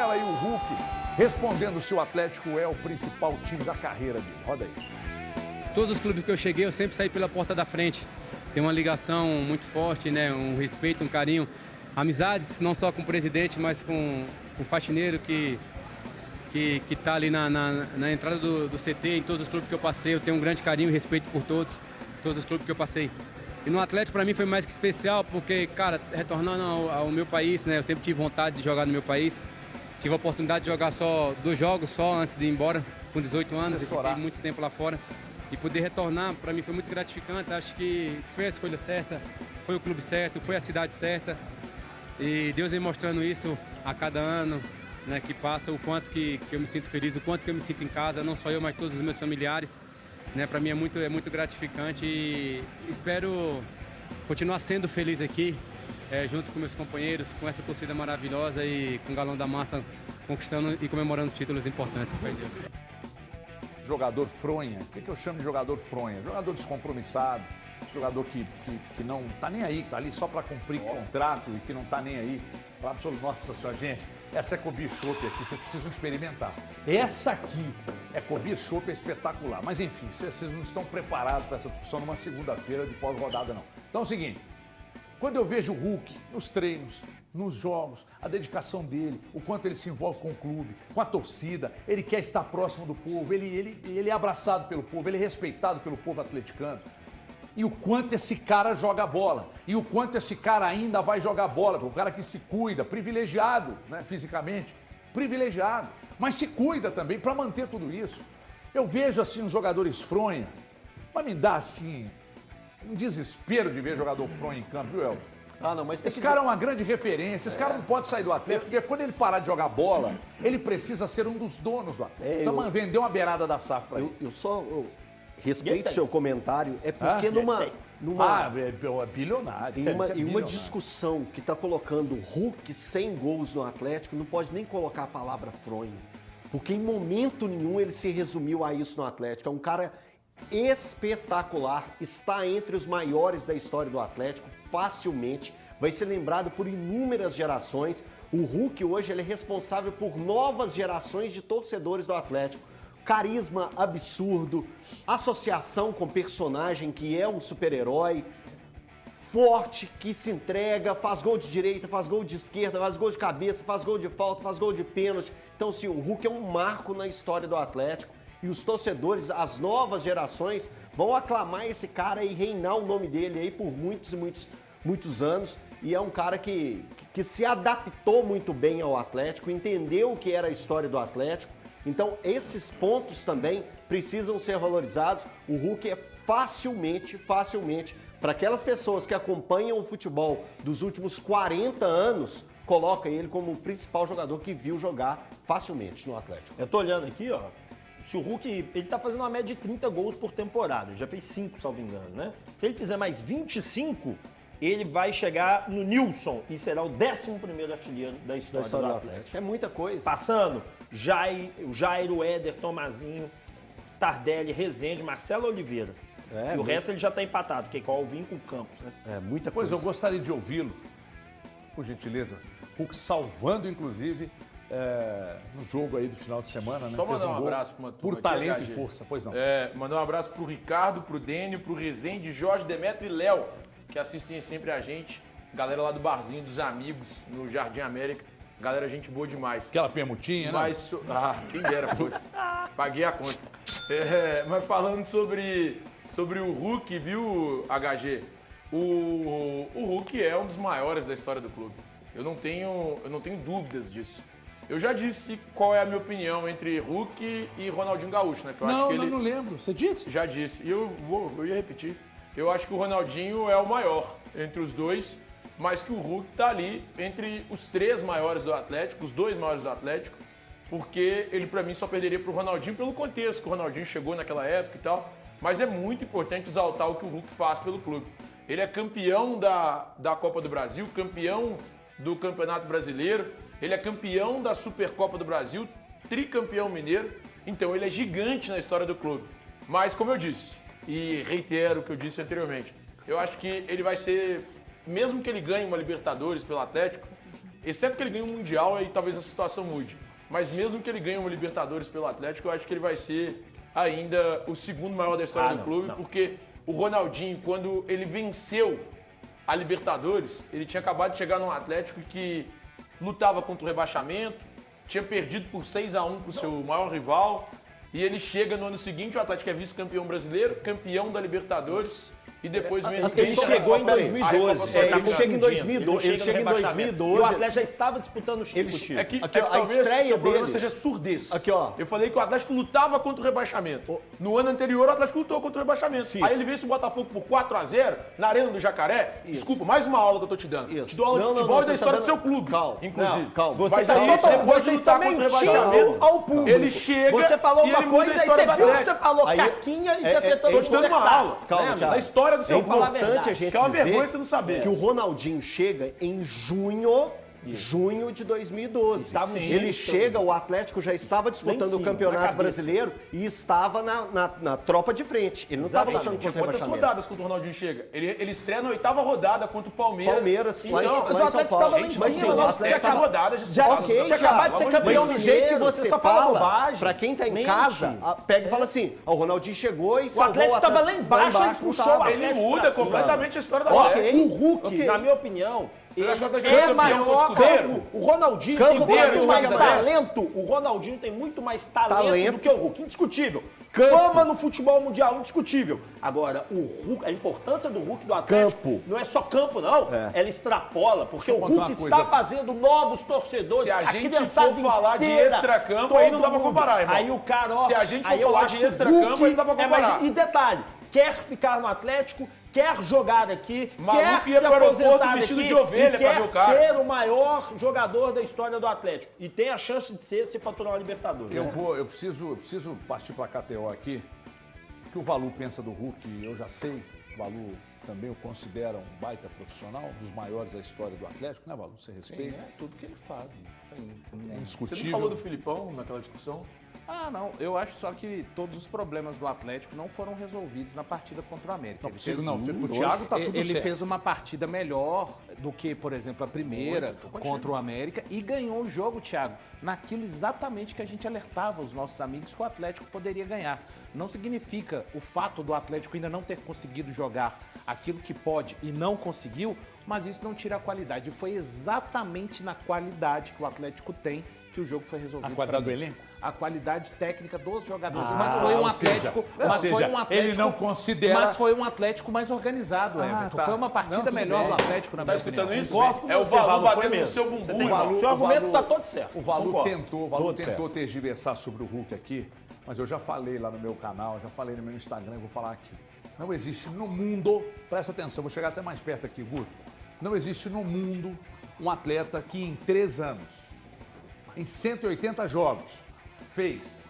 tela aí o Hulk respondendo se o Atlético é o principal time da carreira dele. Roda aí. Todos os clubes que eu cheguei, eu sempre saí pela porta da frente. Tem uma ligação muito forte, né? Um respeito, um carinho. Amizades, não só com o presidente, mas com o faxineiro que está ali na entrada do CT, em todos os clubes que eu passei. Eu tenho um grande carinho e respeito por todos os clubes que eu passei. E no Atlético, para mim, foi mais que especial, porque, cara, retornando ao meu país, né? Eu sempre tive vontade de jogar no meu país. Tive a oportunidade de jogar só 2 jogos só antes de ir embora, com 18 anos, e fiquei muito tempo lá fora. E poder retornar, para mim, foi muito gratificante. Acho que foi a escolha certa, foi o clube certo, foi a cidade certa. E Deus vem mostrando isso a cada ano, né, que passa, o quanto que eu me sinto feliz, o quanto que eu me sinto em casa, não só eu, mas todos os meus familiares. Né, para mim é muito gratificante e espero continuar sendo feliz aqui, junto com meus companheiros, com essa torcida maravilhosa e com o Galão da Massa conquistando e comemorando títulos importantes com o Deus. Jogador fronha. O que eu chamo de jogador fronha? Jogador descompromissado, jogador que não tá nem aí, que tá ali só para cumprir contrato e que não tá nem aí. Falar sobre nossa senhora, gente, essa é Cobir Chopp aqui, vocês precisam experimentar. Essa aqui é Cobir Chopp, é espetacular. Mas enfim, vocês não estão preparados para essa discussão numa segunda-feira de pós-rodada, não. Então é o seguinte, quando eu vejo o Hulk nos treinos, nos jogos, a dedicação dele, o quanto ele se envolve com o clube, com a torcida, ele quer estar próximo do povo, ele é abraçado pelo povo, ele é respeitado pelo povo atleticano. E o quanto esse cara joga bola, e o quanto esse cara ainda vai jogar bola, o cara que se cuida, privilegiado, né, fisicamente, privilegiado, mas se cuida também para manter tudo isso. Eu vejo assim os jogadores fronha, mas me dá assim um desespero de ver jogador fronha em campo, viu, Elton? Não, mas esse cara é uma grande referência, esse cara não pode sair do Atlético, porque quando ele parar de jogar bola, ele precisa ser um dos donos do Atlético. Então vender uma beirada da SAF para ele. Eu respeito o seu comentário, é porque é bilionário. Em uma discussão que está colocando Hulk 100 gols no Atlético, não pode nem colocar a palavra fronha. Porque em momento nenhum ele se resumiu a isso no Atlético. É um cara espetacular, está entre os maiores da história do Atlético, facilmente, vai ser lembrado por inúmeras gerações. O Hulk hoje ele é responsável por novas gerações de torcedores do Atlético. Carisma absurdo, associação com personagem que é um super-herói, forte, que se entrega, faz gol de direita, faz gol de esquerda, faz gol de cabeça, faz gol de falta, faz gol de pênalti. Então, sim, o Hulk é um marco na história do Atlético e os torcedores, as novas gerações, vão aclamar esse cara e reinar o nome dele aí por muitos e muitos anos. E é um cara que se adaptou muito bem ao Atlético, entendeu o que era a história do Atlético. Então, esses pontos também precisam ser valorizados. O Hulk é facilmente, para aquelas pessoas que acompanham o futebol dos últimos 40 anos, coloca ele como o principal jogador que viu jogar facilmente no Atlético. Eu tô olhando aqui, ó. Se o Hulk, ele tá fazendo uma média de 30 gols por temporada. Ele já fez 5, salvo engano, né? Se ele fizer mais 25, ele vai chegar no Nilson e será o 11º artilheiro da história do Atlético. É muita coisa. Passando, Jairo, Éder, Tomazinho, Tardelli, Rezende, Marcelo Oliveira. E o resto ele já tá empatado, que é com o Alvim com o Campos, né? É muita Pois coisa. eu gostaria de ouvi-lo, por gentileza. Hulk salvando, inclusive, no jogo aí do final de semana, né? Só Fez mandar um gol abraço para uma turma por talento aqui, e força, pois não. Mandar um abraço pro Ricardo, pro Dênio, pro Rezende, Jorge, Demetrio e Léo, que assistem sempre a gente. Galera lá do Barzinho dos Amigos, no Jardim América. Galera, gente boa demais. Aquela permutinha, né? Mas, quem dera fosse. Paguei a conta. Mas falando sobre o Hulk, viu, HG? O Hulk é um dos maiores da história do clube. Eu não tenho dúvidas disso. Eu já disse qual é a minha opinião entre Hulk e Ronaldinho Gaúcho, né? Que eu acho que ele... não lembro. Você disse? Já disse. E eu ia repetir. Eu acho que o Ronaldinho é o maior entre os dois, mas que o Hulk tá ali entre os 3 maiores do Atlético, os 2 maiores do Atlético, porque ele pra mim só perderia pro Ronaldinho pelo contexto que o Ronaldinho chegou naquela época e tal. Mas é muito importante exaltar o que o Hulk faz pelo clube. Ele é campeão da Copa do Brasil, campeão do Campeonato Brasileiro, ele é campeão da Supercopa do Brasil, tricampeão mineiro, então ele é gigante na história do clube. Mas, como eu disse, e reitero o que eu disse anteriormente, eu acho que ele vai ser, mesmo que ele ganhe uma Libertadores pelo Atlético, exceto que ele ganhe um Mundial, aí talvez a situação mude. Mas mesmo que ele ganhe uma Libertadores pelo Atlético, eu acho que ele vai ser ainda o segundo maior da história do clube, porque o Ronaldinho, quando ele venceu a Libertadores, ele tinha acabado de chegar num Atlético que lutava contra o rebaixamento, tinha perdido por 6-1 para o seu maior rival, e ele chega no ano seguinte, o Atlético é vice-campeão brasileiro, campeão da Libertadores, e depois vence. Ele chegou em 2012. Ele chega em 2012. Ele chega em 2012. E o Atlético já estava disputando o título. É que Aqui, ó, a talvez estreia seu problema dele- seja surdez. Aqui, ó. Eu falei que o Atlético lutava contra o rebaixamento. No ano anterior, o Atlético lutou contra o rebaixamento. Aí ele vence o Botafogo por 4-0 na Arena do Jacaré. Desculpa, mais uma aula que eu tô te dando. Isso. Te dou aula de Não, futebol e da você história tá do seu dando- clube, Calma. inclusive. Não, calma. Você Mas tá aí, totalmente- depois de você lutar está contra o mentindo rebaixamento, ao público. ele chega Você falou e uma ele muda coisa, a aí história você do viu que Atlético. você falou Aí- caquinha e tá tentando tô te dando uma consertar. aula. Calma, Né, Thiago. Da história do É seu clube. falar a importante verdade. a gente Que é uma dizer vergonha você não saber. que o Ronaldinho chega em junho de 2012. Estava Ele chega, o Atlético já estava disputando Lá em o cima, na Campeonato cabeça. Brasileiro e estava na tropa de frente. Ele não estava lutando Tinha contra o quantas rebaixamento. rodadas quando o Ronaldinho chega? Ele estreia na 8ª rodada contra o Palmeiras. Palmeiras, lá em- Então, lá em Mas o São Atlético Paulo. estava lá em Gente, Mas cima. sim, são o Você 17 Atlético- rodadas de Já disputadas. Ok, tinha acabado de ser Thiago, campeão mas do mineiro, jeito que você só fala fala, bobagem. pra quem tá em Mente. casa, pega e fala assim, ó, o Ronaldinho chegou e O salvou Atlético estava lá embaixo, ele não puxou tava. o Ele Atlético muda pra cima. completamente a história do Ok. Atlético. O Hulk, Ok. na minha opinião, Você acha que o Atlético é é campeão com maior. o Escudeiro? O Ronaldinho Campo tem muito Brasileiro, mais campeão. talento. O Ronaldinho tem muito mais talento Talento. do que o Hulk. Indiscutível. Campo. Fama no futebol mundial, indiscutível. Agora, o Hulk, a importância do Hulk do Atlético Campo. não é só campo, não. Ela extrapola, porque o eu contar Hulk uma está coisa. fazendo novos torcedores. Se a gente criançada for falar de inteira, extracampo, todo aí não dá pra mundo. comparar, irmão. Aí o cara, ó, Se a gente for aí eu falar acho de que o extracampo, Hulk aí não dá pra é mais- comparar. E detalhe, quer ficar no Atlético, quer jogar aqui, Maluco quer ia se pro aeroporto aposentar vestido daqui de ovelha e pra quer ver o cara. ser o maior jogador da história do Atlético. E tem a chance de ser se faturar uma Libertadores. Eu preciso partir para a KTO aqui. O que o Valu pensa do Hulk, eu já sei. O Valu também o considera um baita profissional, um dos maiores da história do Atlético, né, Valu? Você respeita? Tudo que ele faz. É Você indiscutível. não falou do Filipão naquela discussão? Ah, não. Eu acho só que todos os problemas do Atlético não foram resolvidos na partida contra o América. Não, Ele precisa fez- não. Pro Thiago tá tudo ele certo. fez uma partida melhor do que, por exemplo, a primeira contra o América e ganhou o jogo, Thiago, naquilo exatamente que a gente alertava os nossos amigos que o Atlético poderia ganhar. Não significa o fato do Atlético ainda não ter conseguido jogar aquilo que pode e não conseguiu, mas isso não tira a qualidade. E foi exatamente na qualidade que o Atlético tem que o jogo foi resolvido. A qualidade pra do mim. elenco? A qualidade técnica dos jogadores. Mas foi um ou seja, Atlético. ou Mas seja, foi um Atlético. ele não considera- Mas foi um Atlético mais organizado, Everton. tá. Foi uma partida Não, tudo melhor bem. do Atlético, na Tá minha escutando opinião. isso? Concordo com É o você, Valu Valu, foi batendo no mesmo. seu Você bumbum, tem irmão. razão. Seu argumento tá todo certo. O Valu Concordo. tentou Todo certo. tergiversar sobre o Hulk aqui, mas eu já falei lá no meu canal, já falei no meu Instagram, vou falar aqui. Não existe no mundo, presta atenção, vou chegar até mais perto aqui, Guto. Não existe no mundo um atleta que em 3 anos, em 180 jogos, fez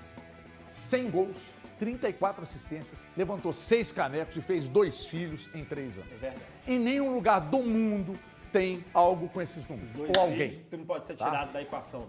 100 gols, 34 assistências, levantou 6 canecos e fez 2 filhos em 3 anos. É verdade. Em nenhum lugar do mundo tem algo com esses números. Ou alguém. Isso não pode ser tirado da equação.